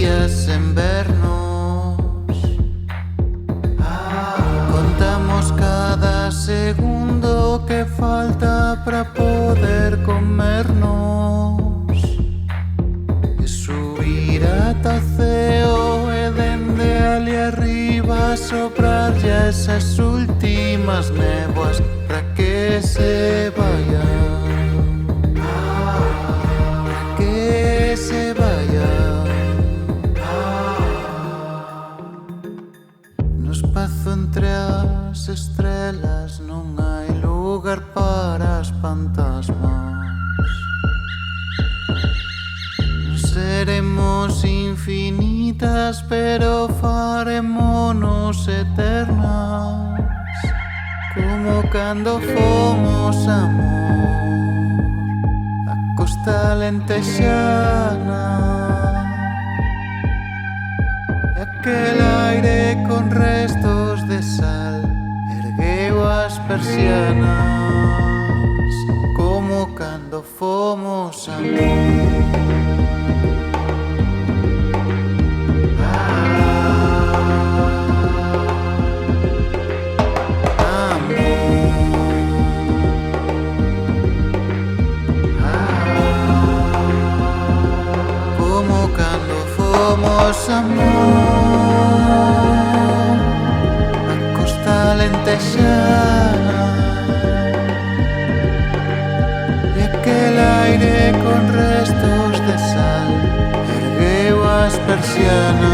días en vernos. Contamos cada segundo que falta para poder comernos. E subir ata o ceo e dende ali arriba soprarlle esas últimas néboas para que se vayan. Que se vayan. No espazo entre as estrelas non hai lugar para as fantasmas. Non seremos infinitas, pero farémonos eternas, como cando fomos amor. Costa lentexana, aquel aire con restos de sal ergueu as persianas, como cando fomos amor. Somos amor, a costa lentexana, e aquel aire con restos de sal ergueu as persianas.